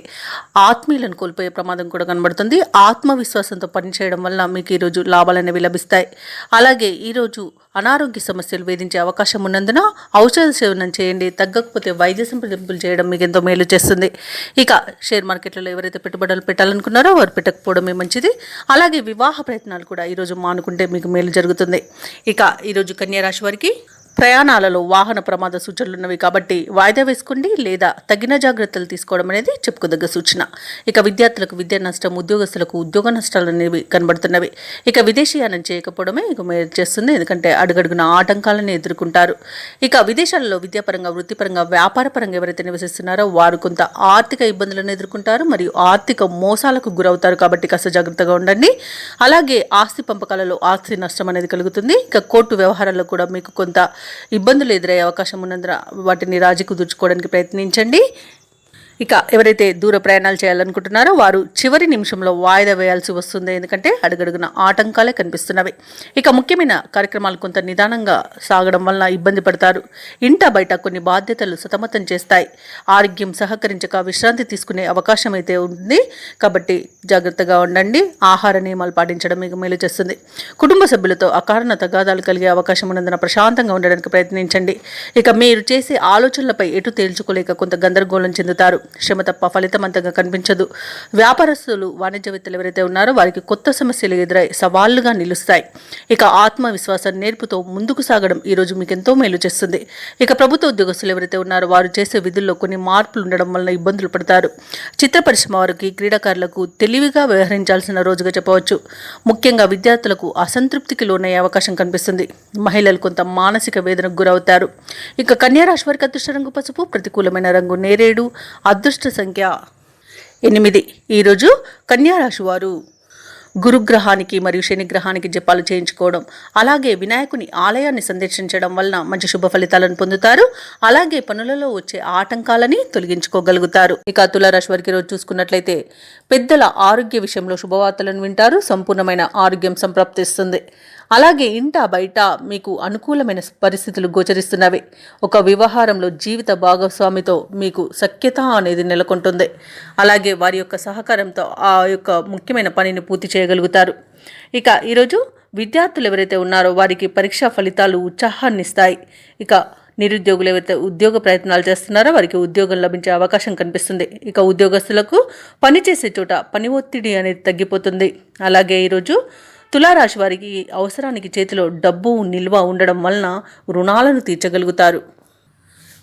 ఆత్మీయులను కోల్పోయే ప్రమాదం కూడా కనబడుతుంది. ఆత్మవిశ్వాసంతో పనిచేయడం వల్ల మీకు ఈరోజు లాభాలు అనేవి లభిస్తాయి. అలాగే ఈరోజు అనారోగ్య సమస్యలు వేధించే అవకాశం ఉన్నందున ఔషధ సేవనం చేయండి. తగ్గకపోతే వైద్య సంప్రదింపులు చేయడం మీకు ఎంతో మేలు చేస్తుంది. ఇక షేర్ మార్కెట్లలో ఎవరైతే పెట్టుబడులు పెట్టాలనుకున్నారో వారు పెట్టకపోవడమే మంచిది. అలాగే వివాహ ప్రయత్నాలు కూడా ఈరోజు మానుకుంటే మీకు మేలు జరుగుతుంది. ఇక ఈరోజు కన్యారాశి వారికి ప్రయాణాలలో వాహన ప్రమాద సూచనలు ఉన్నవి కాబట్టి వాయిదా వేసుకోండి లేదా తగిన జాగ్రత్తలు తీసుకోవడం అనేది చెప్పుకోదగ్గ సూచన. ఇక విద్యార్థులకు విద్యా నష్టం, ఉద్యోగస్తులకు ఉద్యోగ నష్టాలు అనేవి కనబడుతున్నవి. ఇక విదేశీయానం చేయకపోవడమే ఇక మేలు చేస్తుంది. ఎందుకంటే అడుగడుగున ఆటంకాలను ఎదుర్కొంటారు. ఇక విదేశాలలో విద్యాపరంగా, వృత్తిపరంగా, వ్యాపారపరంగా ఎవరైతే నివసిస్తున్నారో వారు కొంత ఆర్థిక ఇబ్బందులను ఎదుర్కొంటారు మరియు ఆర్థిక మోసాలకు గురవుతారు. కాబట్టి కాస్త జాగ్రత్తగా ఉండండి. అలాగే ఆస్తి పంపకాలలో ఆస్తి నష్టం అనేది కలుగుతుంది. ఇక కోర్టు వ్యవహారాల్లో కూడా మీకు కొంత ఇబ్బందులు ఎదురయ్యే అవకాశం ఉన్నందున వాటిని రాజీ కుదుర్చుకోవడానికి ప్రయత్నించండి. ఇక ఎవరైతే దూర ప్రయాణాలు చేయాలనుకుంటున్నారో వారు చివరి నిమిషంలో వాయిదా వేయాల్సి వస్తుంది. ఎందుకంటే అడుగడుగున ఆటంకాలే కనిపిస్తున్నవి. ఇక ముఖ్యమైన కార్యక్రమాలు కొంత నిదానంగా సాగడం వలన ఇబ్బంది పడతారు. ఇంట బయట కొన్ని బాధ్యతలు సతమతం చేస్తాయి. ఆరోగ్యం సహకరించక విశ్రాంతి తీసుకునే అవకాశం అయితే ఉంది. కాబట్టి జాగ్రత్తగా ఉండండి. ఆహార నియమాలు పాటించడం మీకు మేలు చేస్తుంది. కుటుంబ సభ్యులతో అకారణ తగాదాలు కలిగే అవకాశం ఉన్నందున ప్రశాంతంగా ఉండడానికి ప్రయత్నించండి. ఇక మీరు చేసే ఆలోచనలపై ఎటు తేల్చుకోలేక కొంత గందరగోళం చెందుతారు. శ్రమ తప్ప ఫలితం అంతగా కనిపించదు. వ్యాపారస్తులు, వాణిజ్యవేత్తలు ఎవరైతే ఉన్నారో వారికి కొత్త సమస్యలు ఎదురై సవాళ్లుగా నిలుస్తాయి. ఇక ఆత్మవిశ్వాసం, నేర్పుతో ముందుకు సాగడం ఈరోజు మీకు ఎంతో మేలు చేస్తుంది. ఇక ప్రభుత్వ ఉద్యోగస్తులు ఎవరైతే ఉన్నారో వారు చేసే విధుల్లో కొన్ని మార్పులు ఉండడం వలన ఇబ్బందులు పడతారు. చిత్ర పరిశ్రమ వారికి, క్రీడాకారులకు తెలివిగా వ్యవహరించాల్సిన రోజుగా చెప్పవచ్చు. ముఖ్యంగా విద్యార్థులకు అసంతృప్తికి లోనయ్యే అవకాశం కనిపిస్తుంది. మహిళలు కొంత మానసిక వేదనకు గురవుతారు. ఇక కన్యారాశి వారికి అదృష్ట రంగు పసుపు, ప్రతికూలమైన రంగు నేరేడు, అదృష్ట సంఖ్య 8. ఈరోజు కన్యారాశి వారు గురుగ్రహానికి మరియు శనిగ్రహానికి జపాలు చేయించుకోవడం, అలాగే వినాయకుని ఆలయాన్ని సందర్శించడం వలన మంచి శుభ ఫలితాలను పొందుతారు. అలాగే పనులలో వచ్చే ఆటంకాలని తొలగించుకోగలుగుతారు. ఇక తులారాశి వారికి రోజు చూసుకున్నట్లయితే పెద్దల ఆరోగ్య విషయంలో శుభవార్తలను వింటారు. సంపూర్ణమైన ఆరోగ్యం సంప్రాప్తిస్తుంది. అలాగే ఇంట బయట మీకు అనుకూలమైన పరిస్థితులు గోచరిస్తున్నవి. ఒక వ్యవహారంలో జీవిత భాగస్వామితో మీకు సఖ్యత అనేది నెలకొంటుంది. అలాగే వారి యొక్క సహకారంతో ఆ యొక్క ముఖ్యమైన పనిని పూర్తి చేయగలుగుతారు. ఇక ఈరోజు విద్యార్థులు ఎవరైతే ఉన్నారో వారికి పరీక్షా ఫలితాలు ఉత్సాహాన్ని ఇస్తాయి. ఇక నిరుద్యోగులు ఎవరైతే ఉద్యోగ ప్రయత్నాలు చేస్తున్నారో వారికి ఉద్యోగం లభించే అవకాశం కనిపిస్తుంది. ఇక ఉద్యోగస్తులకు పనిచేసే చోట పని ఒత్తిడి అనేది తగ్గిపోతుంది. అలాగే ఈరోజు తులారాశి వారికి అవసరానికి చేతిలో డబ్బు నిల్వ ఉండడం వలన రుణాలను తీర్చగలుగుతారు.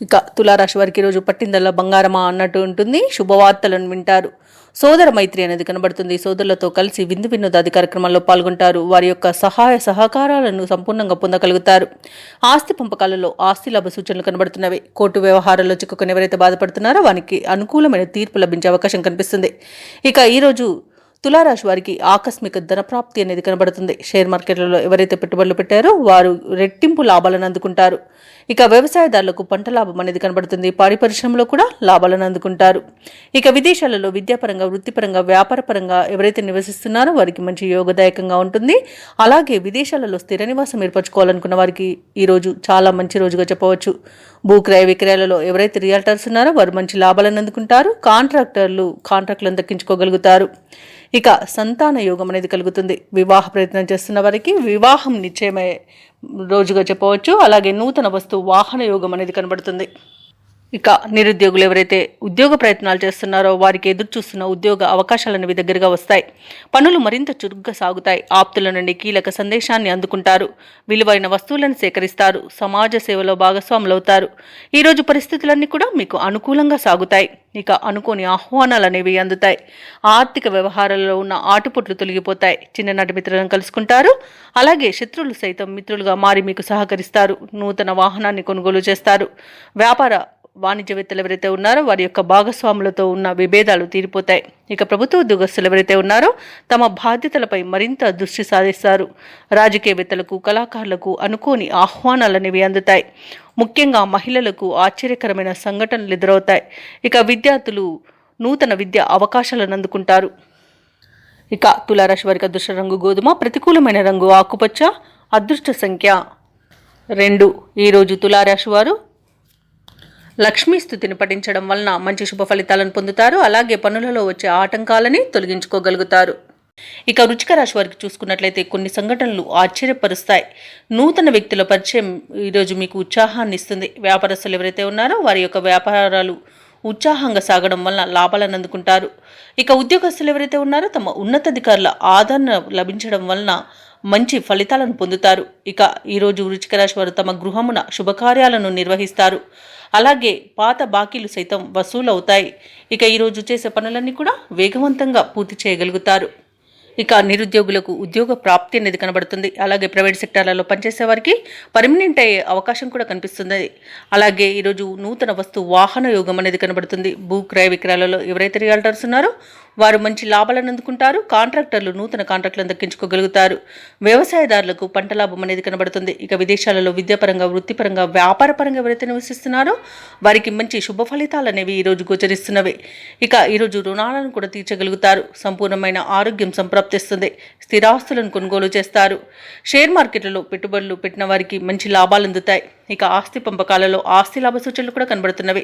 ఇక తులారాశి వారికి ఈరోజు పట్టిందల్లా బంగారమా అన్నట్టు ఉంటుంది. శుభవార్తలను వింటారు. సోదర మైత్రి అనేది కనబడుతుంది. సోదరులతో కలిసి విందు వినోదాది కార్యక్రమాల్లో పాల్గొంటారు. వారి యొక్క సహాయ సహకారాలను సంపూర్ణంగా పొందగలుగుతారు. ఆస్తి పంపకాలలో ఆస్తి లాభ సూచనలు కనబడుతున్నవి. కోర్టు వ్యవహారాల్లో చిక్కుకొని ఎవరైతే బాధపడుతున్నారో వారికి అనుకూలమైన తీర్పు లభించే అవకాశం కనిపిస్తుంది. ఇక ఈరోజు తులారాశి వారికి ఆకస్మిక ధనప్రాప్తి అనేది కనబడుతుంది. షేర్ మార్కెట్లలో ఎవరైతే పెట్టుబడులు పెట్టారో వారు రెట్టింపు లాభాలను అందుకుంటారు. ఇక వ్యవసాయదారులకు పంట లాభం అనేది కనబడుతుంది. పాడి పరిశ్రమలో కూడా లాభాలను అందుకుంటారు. ఇక విదేశాలలో విద్యాపరంగా, వృత్తిపరంగా, వ్యాపారపరంగా ఎవరైతే నివసిస్తున్నారో వారికి మంచి యోగదాయకంగా ఉంటుంది. అలాగే విదేశాలలో స్థిర నివాసం ఏర్పరచుకోవాలనుకున్న వారికి ఈరోజు చాలా మంచి రోజుగా చెప్పవచ్చు. భూక్రయ విక్రయాలలో ఎవరైతే రియల్టర్స్ ఉన్నారో వారు మంచి లాభాలను అందుకుంటారు. కాంట్రాక్టులను దక్కించుకోగలుగుతారు. ఇక సంతాన యోగం అనేది కలుగుతుంది. వివాహ ప్రయత్నం చేస్తున్న వారికి వివాహం నిశ్చయమయ్యే రోజుగా చెప్పవచ్చు. అలాగే నూతన వాహన యోగం అనేది కనబడుతుంది. ఇక నిరుద్యోగులు ఎవరైతే ఉద్యోగ ప్రయత్నాలు చేస్తున్నారో వారికి ఎదురు చూస్తున్న ఉద్యోగ అవకాశాలనేవి దగ్గరగా వస్తాయి. పనులు మరింత చురుగ్గా సాగుతాయి. ఆప్తుల నుండి కీలక సందేశాన్ని అందుకుంటారు. విలువైన వస్తువులను సేకరిస్తారు. సమాజ సేవలో భాగస్వాములవుతారు. ఈరోజు పరిస్థితులన్నీ కూడా మీకు అనుకూలంగా సాగుతాయి. ఇక అనుకోని ఆహ్వానాలు అనేవి అందుతాయి. ఆర్థిక వ్యవహారాల్లో ఉన్న ఆటుపోట్లు తొలగిపోతాయి. చిన్ననాటి మిత్రులను కలుసుకుంటారు. అలాగే శత్రువులు సైతం మిత్రులుగా మారి మీకు సహకరిస్తారు. నూతన వాహనాన్ని కొనుగోలు చేస్తారు. వ్యాపార వాణిజ్యవేత్తలు ఎవరైతే ఉన్నారో వారి యొక్క భాగస్వాములతో ఉన్న విభేదాలు తీరిపోతాయి. ఇక ప్రభుత్వ ఉద్యోగస్తులు ఎవరైతే ఉన్నారో తమ బాధ్యతలపై మరింత దృష్టి సాధిస్తారు. రాజకీయవేత్తలకు, కళాకారులకు అనుకోని ఆహ్వానాలు అనేవి అందుతాయి. ముఖ్యంగా మహిళలకు ఆశ్చర్యకరమైన సంఘటనలు ఎదురవుతాయి. ఇక విద్యార్థులు నూతన విద్యా అవకాశాలను అందుకుంటారు. ఇక తులారాశి వారికి అదృష్ట రంగు గోధుమ, ప్రతికూలమైన రంగు ఆకుపచ్చ, అదృష్ట సంఖ్య 2. ఈరోజు తులారాశి వారు లక్ష్మీ స్తుతిని పఠించడం వలన మంచి శుభ ఫలితాలను పొందుతారు. అలాగే పనులలో వచ్చే ఆటంకాలని తొలగించుకోగలుగుతారు. ఇక వృశ్చిక రాశి వారికి చూసుకున్నట్లయితే కొన్ని సంఘటనలు ఆశ్చర్యపరుస్తాయి. నూతన వ్యక్తుల పరిచయం ఈరోజు మీకు ఉత్సాహాన్ని ఇస్తుంది. వ్యాపారస్తులు ఎవరైతే ఉన్నారో వారి యొక్క వ్యాపారాలు ఉత్సాహంగా సాగడం వలన లాభాలను అందుకుంటారు. ఇక ఉద్యోగస్తులు ఎవరైతే ఉన్నారో తమ ఉన్నతాధికారుల ఆదరణ లభించడం వలన మంచి ఫలితాలను పొందుతారు. ఇక ఈరోజు వృశ్చిక రాశి వారు తమ గృహమున శుభకార్యాలను నిర్వహిస్తారు. అలాగే పాత బాకీలు సైతం వసూలవుతాయి. ఇక ఈరోజు చేసే పనులన్నీ కూడా వేగవంతంగా పూర్తి చేయగలుగుతారు. ఇక నిరుద్యోగులకు ఉద్యోగ ప్రాప్తి అనేది కనబడుతుంది. అలాగే ప్రైవేట్ సెక్టార్లలో పనిచేసే వారికి పర్మనెంట్ అయ్యే అవకాశం కూడా కనిపిస్తుంది. అలాగే ఈరోజు నూతన వాహన యోగం అనేది కనబడుతుంది. భూ క్రయ విక్రయాలలో ఎవరైతే రియల్టర్స్ ఉన్నారో వారు మంచి లాభాలను అందుకుంటారు. కాంట్రాక్టర్లు నూతన కాంట్రాక్టులను దక్కించుకోగలుగుతారు. వ్యవసాయదారులకు పంట లాభం అనేది కనబడుతుంది. ఇక విదేశాలలో విద్యాపరంగా, వృత్తిపరంగా, వ్యాపారపరంగా ఎవరైతే నివసిస్తున్నారో వారికి మంచి శుభ ఫలితాలు అనేవి ఈరోజు గోచరిస్తున్నవి. ఇక ఈరోజు రుణాలను కూడా తీర్చగలుగుతారు. సంపూర్ణమైన ఆరోగ్యం సంప్రాప్తిస్తుంది. స్థిరాస్తులను కొనుగోలు చేస్తారు. షేర్ మార్కెట్లలో పెట్టుబడులు పెట్టిన వారికి మంచి లాభాలు అందుతాయి. ఇక ఆస్తి పంపకాలలో ఆస్తి లాభ సూచనలు కూడా కనబడుతున్నవి.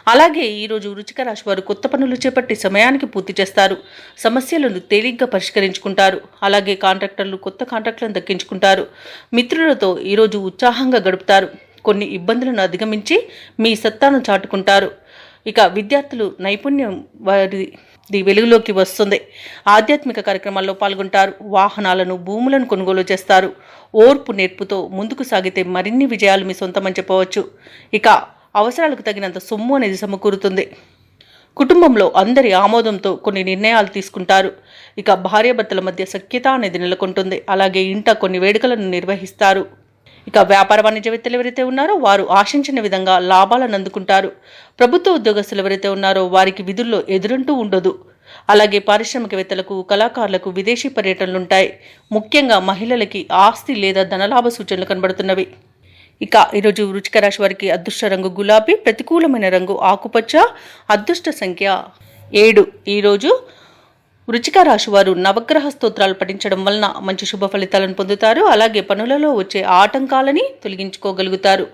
అలాగే ఈరోజు వృశ్చిక రాశి వారు కొత్త పనులు చేపట్టి సమయానికి పూర్తి చేస్తారు. సమస్యలను తేలిగ్గా పరిష్కరించుకుంటారు. అలాగే కాంట్రాక్టర్లు కొత్త కాంట్రాక్టులను దక్కించుకుంటారు. మిత్రులతో ఈరోజు ఉత్సాహంగా గడుపుతారు. కొన్ని ఇబ్బందులను అధిగమించి మీ సత్తాను చాటుకుంటారు. ఇక విద్యార్థులు నైపుణ్యం వారి వెలుగులోకి వస్తుంది. ఆధ్యాత్మిక కార్యక్రమాల్లో పాల్గొంటారు. వాహనాలను, భూములను కొనుగోలు చేస్తారు. ఓర్పు నేర్పుతో ముందుకు సాగితే మరిన్ని విజయాలు మీ సొంతమని చెప్పవచ్చు. ఇక అవసరాలకు తగినంత సొమ్ము అనేది సమకూరుతుంది. కుటుంబంలో అందరి ఆమోదంతో కొన్ని నిర్ణయాలు తీసుకుంటారు. ఇక భార్యాభర్తల మధ్య సఖ్యత అనేది నెలకొంటుంది. అలాగే ఇంట కొన్ని వేడుకలను నిర్వహిస్తారు. ఇక వ్యాపార వాణిజ్యవేత్తలు ఎవరైతే ఉన్నారో వారు ఆశించిన విధంగా లాభాలను అందుకుంటారు. ప్రభుత్వ ఉద్యోగస్తులు ఎవరైతే ఉన్నారో వారికి విధుల్లో ఎదురంటూ ఉండదు. అలాగే పారిశ్రామికవేత్తలకు, కళాకారులకు విదేశీ పర్యటనలుంటాయి. ముఖ్యంగా మహిళలకి ఆస్తి లేదా ధనలాభ సూచనలు కనబడుతున్నవి. ఇక ఈరోజు వృశ్చిక రాశి వారికి అదృష్ట రంగు గులాబీ, ప్రతికూలమైన రంగు ఆకుపచ్చ, అదృష్ట సంఖ్య 7. ఈరోజు వృశ్చిక రాశి వారు నవగ్రహ స్తోత్రాలు పఠించడం వలన మంచి శుభ ఫలితాలను పొందుతారు. అలాగే పనులలో వచ్చే ఆటంకాలని తొలగించుకోగలుగుతారు.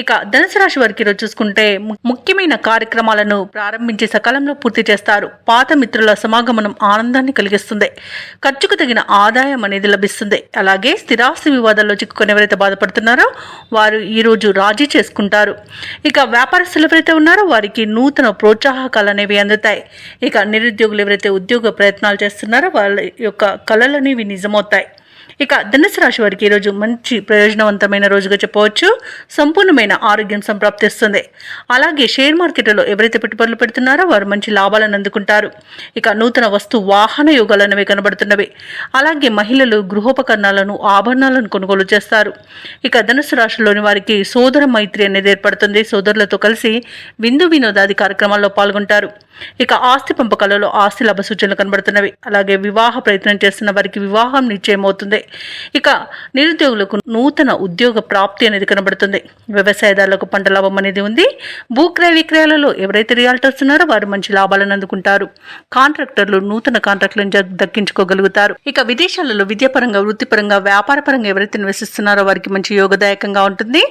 ఇక ధనుసు రాశి వారికి ఈరోజు చూసుకుంటే ముఖ్యమైన కార్యక్రమాలను ప్రారంభించి సకాలంలో పూర్తి చేస్తారు. పాత మిత్రుల సమాగమనం ఆనందాన్ని కలిగిస్తుంది. ఖర్చుకు తగిన ఆదాయం అనేది లభిస్తుంది. అలాగే స్థిరాస్తి వివాదాల్లో చిక్కుకొని ఎవరైతే బాధపడుతున్నారో వారు ఈరోజు రాజీ చేసుకుంటారు. ఇక వ్యాపారస్తులు ఎవరైతే ఉన్నారో వారికి నూతన ప్రోత్సాహకాలు అనేవి అందుతాయి. ఇక నిరుద్యోగులు ఎవరైతే ఉద్యోగ ప్రయత్నాలు చేస్తున్నారో వాళ్ళ యొక్క కళలు అనేవి నిజమవుతాయి. ఇక ధనుసు రాశి వారికి ఈరోజు మంచి ప్రయోజనవంతమైన రోజుగా చెప్పవచ్చు. సంపూర్ణమైన ఆరోగ్యం సంప్రాప్తిస్తుంది. అలాగే షేర్ మార్కెట్లో ఎవరైతే పెట్టుబడులు పెడుతున్నారో వారు మంచి లాభాలను అందుకుంటారు. ఇక నూతన వస్తు వాహన యోగాలు అనేవి కనబడుతున్నవి. అలాగే మహిళలు గృహోపకరణాలను ఆభరణాలను కొనుగోలు చేస్తారు. ఇక ధనుసు రాశిలోని వారికి సోదర మైత్రి అనేది ఏర్పడుతుంది. సోదరులతో కలిసి విందు వినోదాది కార్యక్రమాల్లో పాల్గొంటారు. ఇక ఆస్తి పంపకాలలో ఆస్తి లాభ సూచనలు కనబడుతున్నవి. అలాగే వివాహ ప్రయత్నం చేస్తున్న వారికి వివాహం నిశ్చయమవుతుంది. ఇక నిరుద్యోగులకు నూతన ఉద్యోగ ప్రాప్తి అనేది కనబడుతుంది. వ్యవసాయదారులకు పంట లాభం అనేది ఉంది. భూక్రయ విక్రయాలలో ఎవరైతే రియాల్టర్స్ ఉన్నారో వారు మంచి లాభాలను అందుకుంటారు. కాంట్రాక్టర్లు నూతన కాంట్రాక్టులను దక్కించుకోగలుగుతారు. ఇక విదేశాలలో విద్యాపరంగా, వృత్తిపరంగా, వ్యాపారపరంగా ఎవరైతే నివసిస్తున్నారో వారికి మంచి యోగదాయకంగా ఉంటుంది.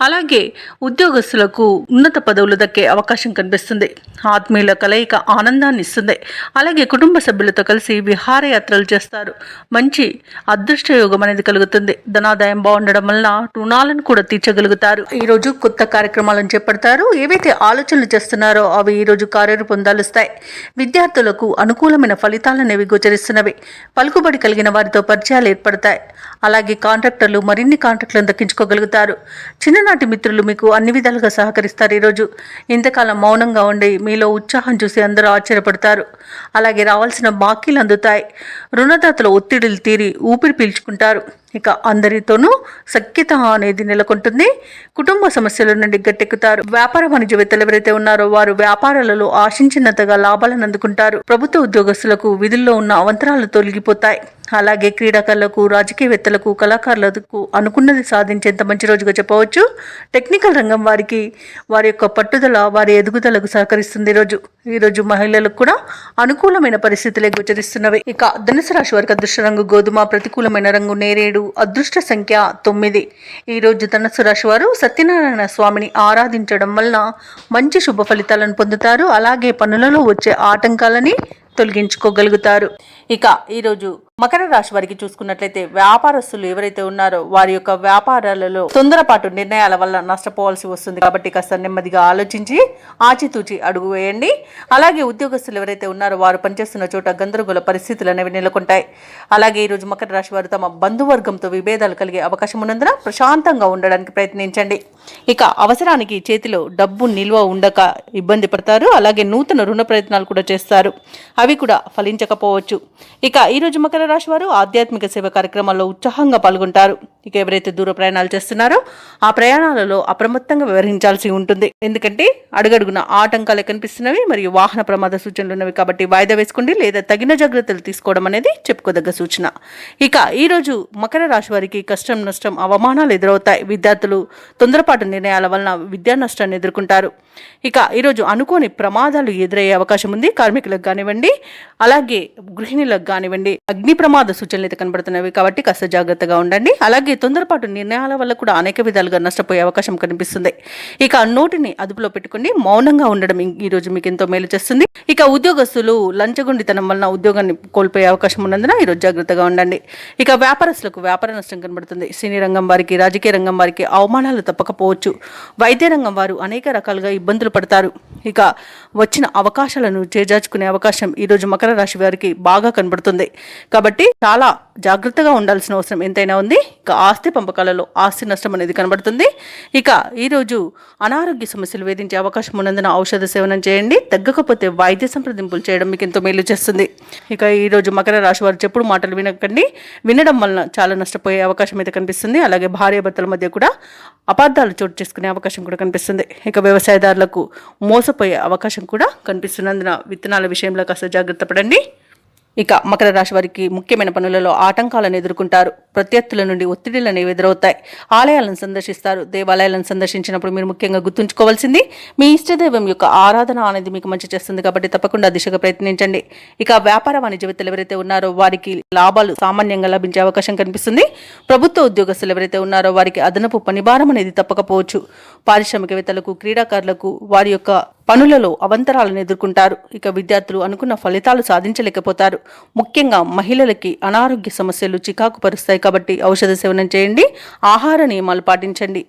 అలాగే ఉద్యోగస్తులకు ఉన్నత పదవులు దక్కే అవకాశం కనిపిస్తుంది. ఆత్మీయుల కలయిక ఆనందాన్ని ఇస్తుంది. అలాగే కుటుంబ సభ్యులతో కలిసి విహారయాత్రలు చేస్తారు. మంచి అదృష్ట యోగం అనేది కలుగుతుంది. ధనాదాయం బాగుండడం వలన రుణాలను కూడా తీర్చగలుగుతారు. ఈరోజు కొత్త కార్యక్రమాలను చేపడతారు. ఏవైతే ఆలోచనలు చేస్తున్నారో అవి ఈరోజు కార్యరూపం దాలుస్తాయి. విద్యార్థులకు అనుకూలమైన ఫలితాలు అనేవి గోచరిస్తున్నవి. పలుకుబడి కలిగిన వారితో పరిచయాలు ఏర్పడతాయి. అలాగే కాంట్రాక్టర్లు మరిన్ని కాంట్రాక్టులను దక్కించుకోగలుగుతారు. చిన్ననాటి మిత్రులు మీకు అన్ని విధాలుగా సహకరిస్తారు. ఈరోజు ఇంతకాలం మౌనంగా ఉండి మీలో ఉత్సాహం చూసి అందరూ ఆశ్చర్యపడతారు. అలాగే రావాల్సిన బాకీలు అందుతాయి. రుణదాతల ఒత్తిడిలు తీరి ఊపిరి పీల్చుకుంటారు. ఇక అందరితోనూ సఖ్యత అనేది నెలకొంటుంది. కుటుంబ సమస్యల నుండి గట్టెక్కుతారు. వ్యాపార వాణిజ్యవేత్తలు ఎవరైతే ఉన్నారో వారు వ్యాపారాలలో ఆశించినంతగా లాభాలను అందుకుంటారు. ప్రభుత్వ ఉద్యోగస్తులకు విధుల్లో ఉన్న అవంతరాలు తొలగిపోతాయి. అలాగే క్రీడాకారులకు, రాజకీయవేత్తలకు, కళాకారులకు అనుకున్నది సాధించేంత మంచి రోజుగా చెప్పవచ్చు. టెక్నికల్ రంగం వారికి వారి యొక్క పట్టుదల వారి ఎదుగుదలకు సహకరిస్తుంది. ఈరోజు మహిళలకు కూడా అనుకూలమైన పరిస్థితులే గోచరిస్తున్నవి. ఇక ధనుసు రాశి వారికి అదృష్ట రంగు గోధుమ, ప్రతికూలమైన రంగు నేరేడు, అదృష్ట సంఖ్య 9. ఈరోజు ధనుసు రాశి వారు సత్యనారాయణ స్వామిని ఆరాధించడం వలన మంచి శుభ ఫలితాలను పొందుతారు. అలాగే పనులలో వచ్చే ఆటంకాలని తొలగించుకోగలుగుతారు. ఇక ఈరోజు మకర రాశి వారికి చూసుకున్నట్లయితే వ్యాపారస్తులు ఎవరైతే ఉన్నారో వారి యొక్క వ్యాపారాలలో తొందరపాటు నిర్ణయాల వల్ల నష్టపోవాల్సి వస్తుంది. కాబట్టి కాస్త నెమ్మదిగా ఆలోచించి ఆచితూచి అడుగు వేయండి. అలాగే ఉద్యోగస్తులు ఎవరైతే ఉన్నారో వారు పనిచేస్తున్న చోట గందరగోళ పరిస్థితులు అనేవి నెలకొంటాయి. అలాగే ఈరోజు మకర రాశి వారు తమ బంధువర్గంతో విభేదాలు కలిగే అవకాశం ఉన్నందున ప్రశాంతంగా ఉండడానికి ప్రయత్నించండి. ఇక అవసరానికి చేతిలో డబ్బు నిల్వ ఉండక ఇబ్బంది పడతారు. అలాగే నూతన రుణ ప్రయత్నాలు కూడా చేస్తారు. అవి కూడా ఫలించకపోవచ్చు. ఇక ఈరోజు మకర రాశి వారు ఆధ్యాత్మిక సేవ కార్యక్రమాల్లో ఉత్సాహంగా పాల్గొంటారు. ఇక ఎవరైతే దూర ప్రయాణాలు చేస్తున్నారో ఆ ప్రయాణాలలో అప్రమత్తంగా వ్యవహరించాల్సి ఉంటుంది. ఎందుకంటే అడుగడుగున ఆటంకాలు కనిపిస్తున్నవి మరియు వాహన ప్రమాద సూచనలు ఉన్నవి. కాబట్టి వాయిదా వేసుకోండి లేదా తగిన జాగ్రత్తలు తీసుకోవడం అనేది చెప్పుకోదగ్గ సూచన. ఇక ఈరోజు మకర రాశి వారికి కష్టం, నష్టం, అవమానాలు ఎదురవుతాయి. విద్యార్థులు తొందరపాటు నిర్ణయాల వలన విద్యా నష్టాన్ని ఎదుర్కొంటారు. ఇక ఈరోజు అనుకోని ప్రమాదాలు ఎదురయ్యే అవకాశం ఉంది. కార్మికులకు కానివ్వండి, అలాగే గృహిణులకు కానివ్వండి అగ్ని ప్రమాద సూచనలు అయితే కనబడుతున్నవి. కాబట్టి కాస్త జాగ్రత్తగా ఉండండి. అలాగే తొందరపాటు నిర్ణయాల వల్ల కూడా అనేక విధాలుగా నష్టపోయే అవకాశం కనిపిస్తుంది. ఇక నోటిని అదుపులో పెట్టుకుని మౌనంగా ఉండడం ఈరోజు మీకు ఎంతో మేలు చేస్తుంది. ఇక ఉద్యోగస్తులు లంచగొండితనం వలన ఉద్యోగాన్ని కోల్పోయే అవకాశం ఉన్నందున ఈరోజు జాగ్రత్తగా ఉండండి. ఇక వ్యాపారస్తులకు వ్యాపార నష్టం కనబడుతుంది. సినీ రంగం వారికి, రాజకీయ రంగం వారికి అవమానాలు తప్పకపోవచ్చు. వైద్య రంగం వారు అనేక రకాలుగా ఇబ్బందులు పడతారు. ఇక వచ్చిన అవకాశాలను చేజార్చుకునే అవకాశం ఈరోజు మకర రాశి వారికి బాగా కనబడుతుంది. కాబట్టి చాలా జాగ్రత్తగా ఉండాల్సిన అవసరం ఎంతైనా ఉంది. ఇక ఆస్తి పంపకాలలో ఆస్తి నష్టం అనేది కనబడుతుంది. ఇక ఈరోజు అనారోగ్య సమస్యలు వేధించే అవకాశం ఉన్నందున ఔషధ సేవనం చేయండి. తగ్గకపోతే వైద్య సంప్రదింపులు చేయడం మీకు ఎంతో మేలు చేస్తుంది. ఇక ఈరోజు మకర రాశి వారు చెప్పుడు మాటలు వినకండి. వినడం వలన చాలా నష్టపోయే అవకాశం అయితే కనిపిస్తుంది. అలాగే భార్యాభర్తల మధ్య కూడా అపార్థాలు చోటు చేసుకునే అవకాశం కూడా కనిపిస్తుంది. ఇక వ్యవసాయదారులకు మోసపోయే అవకాశం కూడా కనిపిస్తున్నందున విత్తనాల విషయంలో కాస్త జాగ్రత్త పడండి. ఇక మకర రాశి వారికి ముఖ్యమైన పనులలో ఆటంకాలను ఎదుర్కొంటారు. ప్రత్యర్థుల నుండి ఒత్తిడిలను ఎదురవుతాయి. ఆలయాలను సందర్శిస్తారు. దేవాలయాలను సందర్శించినప్పుడు మీరు ముఖ్యంగా గుర్తుంచుకోవాల్సింది మీ ఇష్టదైవం యొక్క ఆరాధన అనేది మీకు మంచి చేస్తుంది. కాబట్టి తప్పకుండా దిశగా ప్రయత్నించండి. ఇక వ్యాపార వాణిజ్యవేత్తలు ఎవరైతే ఉన్నారో వారికి లాభాలు సామాన్యంగా లభించే అవకాశం కనిపిస్తుంది. ప్రభుత్వ ఉద్యోగస్తులు ఎవరైతే ఉన్నారో వారికి అదనపు పనిభారం అనేది తప్పకపోవచ్చు. పారిశ్రామికవేత్తలకు, క్రీడాకారులకు వారి యొక్క పనులలో అవంతరాలను ఎదుర్కొంటారు. ఇక విద్యార్థులు అనుకున్న ఫలితాలు సాధించలేకపోతారు. ముఖ్యంగా మహిళలకి అనారోగ్య సమస్యలు చికాకు పరుస్తాయి. కాబట్టి ఔషధ సేవనం చేయండి. ఆహార నియమాలు పాటించండి.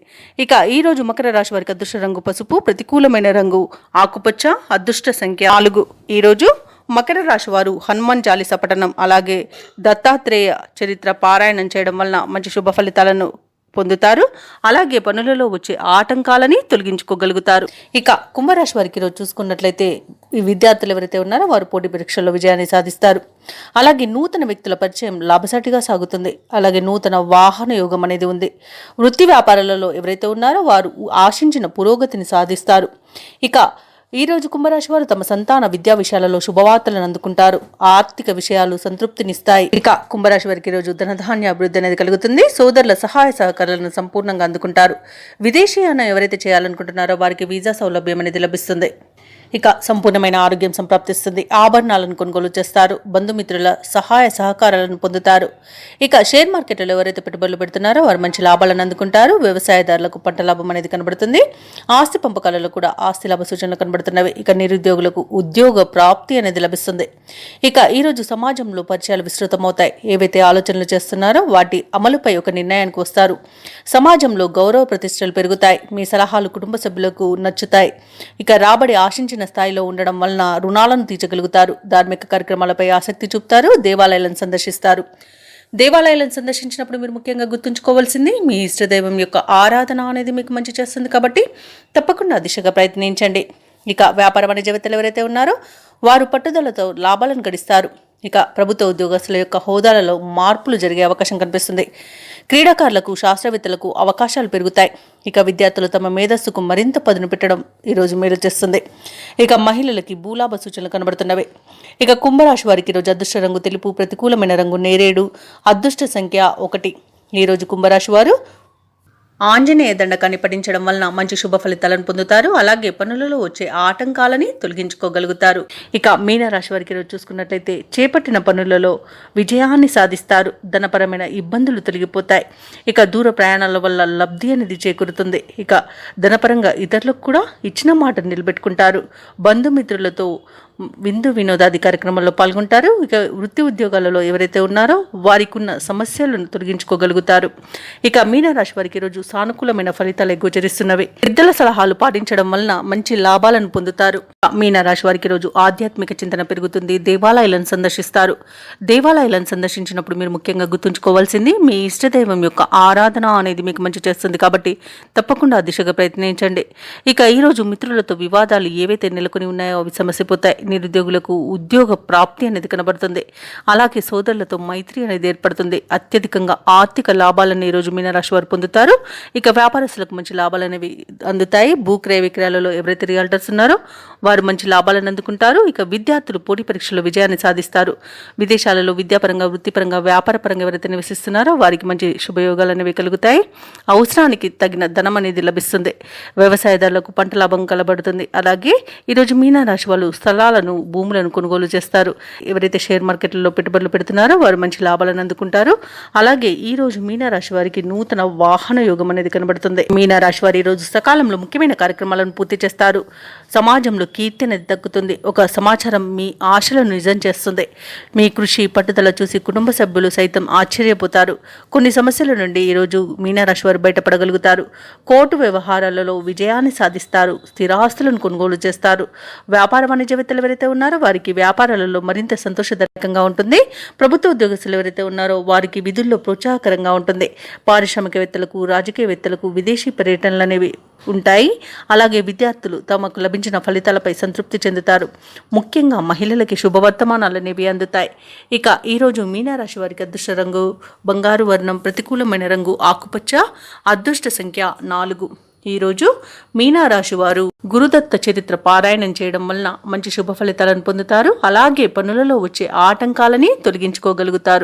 ఇక ఈరోజు మకర రాశి వారికి అదృష్ట రంగు పసుపు, ప్రతికూలమైన రంగు ఆకుపచ్చ, అదృష్ట సంఖ్య 4. ఈరోజు మకర రాశి వారు హనుమాన్ చాలీస పఠనం అలాగే దత్తాత్రేయ చరిత్ర పారాయణం చేయడం వలన మంచి శుభ ఫలితాలను పొందుతారు. అలాగే పనులలో వచ్చే ఆటంకాలని తొలగించుకోగలుగుతారు. ఇక కుంభరాశి వారికి ఈరోజు చూసుకున్నట్లయితే ఈ విద్యార్థులు ఎవరైతే ఉన్నారో వారు పోటీ పరీక్షల్లో విజయాన్ని సాధిస్తారు. అలాగే నూతన వ్యక్తుల పరిచయం లాభసాటిగా సాగుతుంది. అలాగే నూతన వాహన యోగం అనేది ఉంది. వృత్తి వ్యాపారాలలో ఎవరైతే ఉన్నారో వారు ఆశించిన పురోగతిని సాధిస్తారు. ఇక ఈ రోజు కుంభరాశి వారు తమ సంతాన విద్యా విషయాలలో శుభవార్తలను అందుకుంటారు. ఆర్థిక విషయాలు సంతృప్తినిస్తాయి. ఇక కుంభరాశి వారికి ఈ రోజు ధనధాన్య అభివృద్ధి అనేది కలుగుతుంది. సోదరుల సహాయ సహకారాలను సంపూర్ణంగా అందుకుంటారు. విదేశీయానం ఎవరైతే చేయాలనుకుంటున్నారో వారికి వీసా సౌలభ్యం అనేది లభిస్తుంది. ఇక సంపూర్ణమైన ఆరోగ్యం సంప్రాప్తిస్తుంది. ఆభరణాలను కొనుగోలు చేస్తారు. బంధుమిత్రుల సహాయ సహకారాలను పొందుతారు. ఇక షేర్ మార్కెట్లో ఎవరైతే పెట్టుబడులు పెడుతున్నారో వారు మంచి లాభాలను అందుకుంటారు. వ్యవసాయదారులకు పంట లాభం అనేది కనబడుతుంది. ఆస్తి పంపకాలలో కూడా ఆస్తి లాభ సూచనలు కనబడుతున్నవి. ఇక నిరుద్యోగులకు ఉద్యోగ ప్రాప్తి అనేది లభిస్తుంది. ఇక ఈరోజు సమాజంలో పరిచయాలు విస్తృతమవుతాయి. ఏవైతే ఆలోచనలు చేస్తున్నారో వాటి అమలుపై ఒక నిర్ణయానికి వస్తారు. సమాజంలో గౌరవ ప్రతిష్టలు పెరుగుతాయి. మీ సలహాలు కుటుంబ సభ్యులకు నచ్చుతాయి. ఇక రాబడి ఆశించిన స్థాయిలో ఉండడం వలన రుణాలను తీర్చగలుగుతారు. ధార్మిక కార్యక్రమాలపై ఆసక్తి చూపుతారు. దేవాలయాలను సందర్శిస్తారు. దేవాలయాలను సందర్శించినప్పుడు మీరు ముఖ్యంగా గుర్తుంచుకోవాల్సింది మీ ఇష్టదైవం యొక్క ఆరాధన అనేది మీకు మంచి చేస్తుంది. కాబట్టి తప్పకుండా దిశగా ప్రయత్నించండి. ఇక వ్యాపార వాణిజ్యవేత్తలు ఎవరైతే ఉన్నారో వారు పట్టుదలతో లాభాలను గడిస్తారు. ఇక ప్రభుత్వ ఉద్యోగస్తుల యొక్క హోదాలలో మార్పులు జరిగే అవకాశం కనిపిస్తుంది. క్రీడాకారులకు శాస్త్రవేత్తలకు అవకాశాలు పెరుగుతాయి. ఇక విద్యార్థులు తమ మేధస్సుకు మరింత పదును పెట్టడం ఈరోజు మేలు చేస్తుంది. ఇక మహిళలకి భూలాభ సూచనలు కనబడుతున్నవి. ఇక కుంభరాశి వారికి ఈరోజు అదృష్ట రంగు తెలుపు, ప్రతికూలమైన రంగు నేరేడు, అదృష్ట సంఖ్య 1. ఈరోజు కుంభరాశి వారు ఆంజనేయ దండకాన్ని పఠించడం వలన మంచి శుభ ఫలితాలను పొందుతారు. అలాగే పనులలో వచ్చే ఆటంకాలని తొలగించుకోగలుగుతారు. ఇక మీనరాశి వారికి ఈరోజు చూసుకున్నట్లయితే చేపట్టిన పనులలో విజయాన్ని సాధిస్తారు. ధనపరమైన ఇబ్బందులు తొలగిపోతాయి. ఇక దూర ప్రయాణాల వల్ల లబ్ధి అనేది చేకూరుతుంది. ఇక ధనపరంగా ఇతరులకు కూడా ఇచ్చిన మాట నిలబెట్టుకుంటారు. బంధుమిత్రులతో విందు వినోదాది కార్యక్రమాల్లో పాల్గొంటారు. ఇక వృత్తి ఉద్యోగాలలో ఎవరైతే ఉన్నారో వారికి ఉన్న సమస్యలను తొలగించుకోగలుగుతారు. ఇక మీనరాశి వారికి ఈరోజు సానుకూలమైన ఫలితాలు గోచరిస్తున్నవి. పెద్దల సలహాలు పాటించడం వలన మంచి లాభాలను పొందుతారు. మీనరాశి వారికి ఈరోజు ఆధ్యాత్మిక చింతన పెరుగుతుంది. దేవాలయాలను సందర్శిస్తారు. దేవాలయాలను సందర్శించినప్పుడు మీరు ముఖ్యంగా గుర్తుంచుకోవాల్సింది మీ ఇష్టదైవం యొక్క ఆరాధన అనేది మీకు మంచి చేస్తుంది. కాబట్టి తప్పకుండా ఆ దిశగా ప్రయత్నించండి. ఇక ఈరోజు మిత్రులతో వివాదాలు ఏవైతే నెలకొని ఉన్నాయో అవి సమస్యపోతాయి. నిరుద్యోగులకు ఉద్యోగ ప్రాప్తి అనేది కనబడుతుంది. అలాగే సోదరులతో మైత్రి అనేది ఏర్పడుతుంది. అత్యధికంగా ఆర్థిక లాభాలను ఈరోజు మీనరాశి వారు పొందుతారు. ఇక వ్యాపారస్తులకు మంచి లాభాలు అనేవి అందుతాయి. భూక్రయ విక్రయాలలో ఎవరైతే రియల్టర్స్ ఉన్నారో వారు మంచి లాభాలను అందుకుంటారు. ఇక విద్యార్థులు పోటీ పరీక్షల్లో విజయాన్ని సాధిస్తారు. విదేశాలలో విద్యాపరంగా, వృత్తిపరంగా, వ్యాపారపరంగా ఎవరైతే నివసిస్తున్నారో వారికి మంచి శుభయోగాలు అనేవి కలుగుతాయి. అవసరానికి తగిన ధనం అనేది లభిస్తుంది. వ్యవసాయదారులకు పంట లాభం కలబడుతుంది. అలాగే ఈరోజు మీనరాశి వాళ్ళు స్థలాలను, భూములను కొనుగోలు చేస్తారు. ఎవరైతే షేర్ మార్కెట్లలో పెట్టుబడులు పెడుతున్నారో వారు మంచి లాభాలను అందుకుంటారు. అలాగే ఈ రోజు మీనరాశి వారికి నూతన వాహన యోగం అనేది కనబడుతుంది. మీనరాశి వారి ఈ రోజు సకాలంలో ముఖ్యమైన కార్యక్రమాలను పూర్తి చేస్తారు. సమాజంలో కీర్తి అనేది దక్కుతుంది. ఒక సమాచారం మీ ఆశలను నిజం చేస్తుంది. మీ కృషి, పట్టుదల చూసి కుటుంబ సభ్యులు సైతం ఆశ్చర్యపోతారు. కొన్ని సమస్యల నుండి ఈరోజు మీనరాశి వారు బయటపడగలుగుతారు. కోర్టు వ్యవహారాలలో విజయాన్ని సాధిస్తారు. స్థిరాస్తులను కొనుగోలు చేస్తారు. వ్యాపార వాణిజ్యవేత్తలు ఎవరైతే ఉన్నారో వారికి వ్యాపారాలలో మరింత సంతోషదాయకంగా ఉంటుంది. ప్రభుత్వ ఉద్యోగస్తులు ఎవరైతే ఉన్నారో వారికి విధుల్లో ప్రోత్సాహకరంగా ఉంటుంది. పారిశ్రామికవేత్తలకు, రాజకీయవేత్తలకు విదేశీ పర్యటనలు అనేవి ఉంటాయి. అలాగే విద్యార్థులు తమకు లభించిన ఫలితాలపై సంతృప్తి చెందుతారు. ముఖ్యంగా మహిళలకి శుభవర్తమానాలు అనేవి అందుతాయి. ఇక ఈరోజు మీనరాశి వారికి అదృష్ట రంగు బంగారు వర్ణం, ప్రతికూలమైన రంగు ఆకుపచ్చ, అదృష్ట సంఖ్య 4. ఈరోజు మీనరాశి వారు గురుదత్త చరిత్ర పారాయణం చేయడం వలన మంచి శుభ ఫలితాలను పొందుతారు. అలాగే పనులలో వచ్చే ఆటంకాలని తొలగించుకోగలుగుతారు.